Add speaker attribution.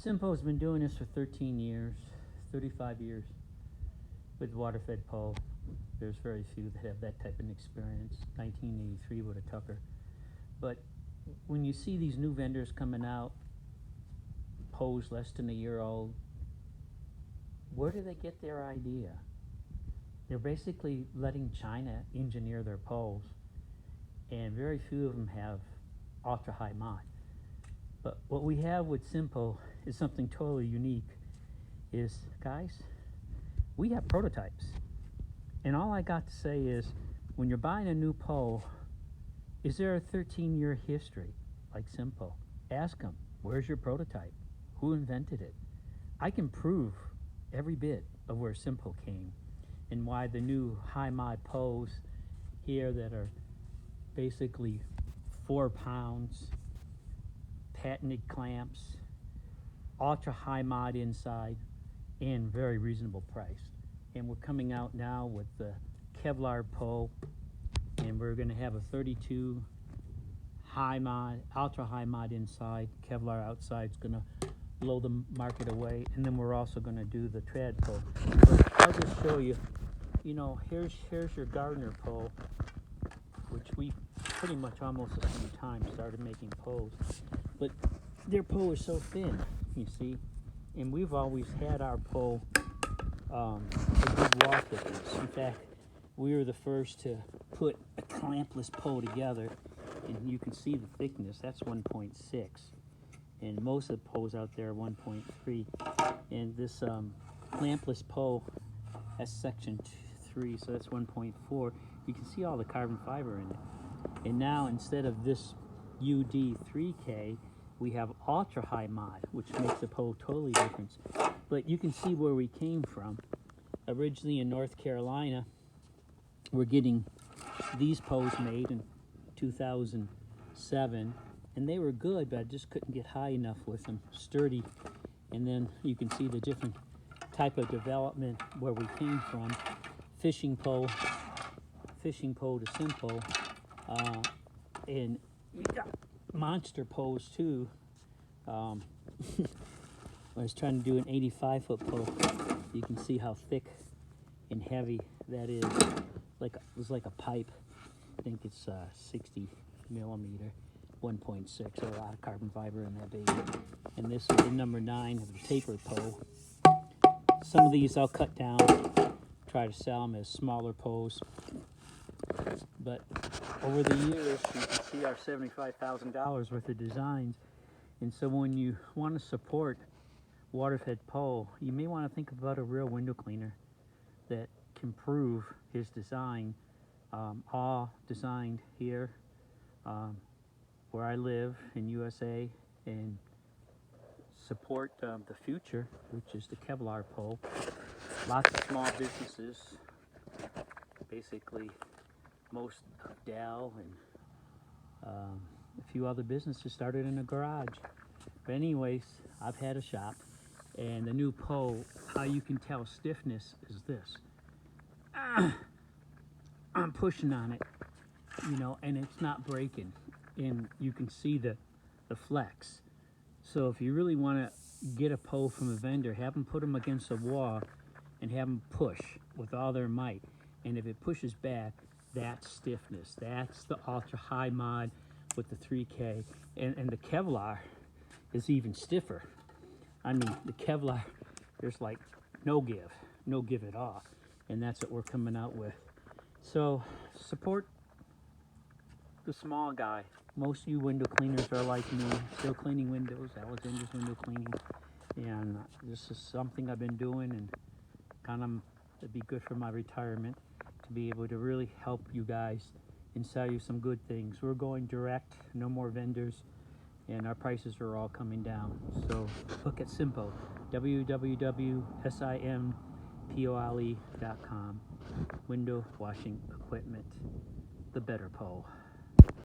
Speaker 1: SimPole's been doing this for 13 years, 35 years with water-fed pole. There's very few that have that type of experience. 1983 with a Tucker. But when you see these new vendors coming out, poles less than a year old, where do they get their idea? They're basically letting China engineer their poles, and very few of them have ultra-high mod. But what we have with SimPole is something totally unique. Is, guys, we have prototypes. And all I got to say is, when you're buying a new pole, is there a 13-year history like SimPole? Ask them, where's your prototype? Who invented it? I can prove every bit of where SimPole came and why the new high mod poles here that are basically 4 pounds, patented clamps, ultra high mod inside, and very reasonable price. And we're coming out now with the Kevlar pole, and we're going to have a 32 high mod, ultra high mod inside. Kevlar outside is going to blow the market away, and then we're also going to do the trad pole. But I'll just show you. You know, here's your gardener pole, which we pretty much almost at the same time started making poles. But their pole is so thin, you see, and we've always had our pole a good wall thickness. In fact, we were the first to put a clampless pole together, and you can see the thickness. That's 1.6, and most of the poles out there are 1.3. And this clampless pole has section 3, so that's 1.4. You can see all the carbon fiber in it. And now, instead of this UD3K, we have ultra high mod, which makes the pole totally different. But you can see where we came from. Originally in North Carolina, we're getting these poles made in 2007, and they were good, but I just couldn't get high enough with them, sturdy. And then you can see the different type of development where we came from. Fishing pole to SimPole, and we got monster poles too. I was trying to do an 85-foot pole. You can see how thick and heavy that is. It was like a pipe. I think it's 60 millimeter, 1.6. So a lot of carbon fiber in that baby. And this is the number 9 of the taper pole. Some of these I'll cut down, try to sell them as smaller poles. But over the years, you can see our $75,000 worth of designs. And so when you want to support water-fed pole, you may want to think about a real window cleaner that can prove his design, all designed here where I live in USA, and support the future, which is the Kevlar pole. Lots of small businesses, basically most of Dell and a few other businesses started in a garage. But anyways, I've had a shop, and the new pole, how you can tell stiffness is this. I'm pushing on it, you know, and it's not breaking, and you can see the flex. So if you really want to get a pole from a vendor, have them put them against a wall and have them push with all their might. And if it pushes back, that's stiffness. That's the ultra high mod with the 3K. And the Kevlar is even stiffer. I mean, the Kevlar, there's like no give at all. And that's what we're coming out with. So support the small guy. Most of you window cleaners are like me, still cleaning windows, Alexander's window cleaning. And this is something I've been doing, and kind of it'd be good for my retirement to be able to really help you guys and sell you some good things. We're going direct, no more vendors, and our prices are all coming down. So look at SimPole, www.simpole.com. Window washing equipment, the better pole.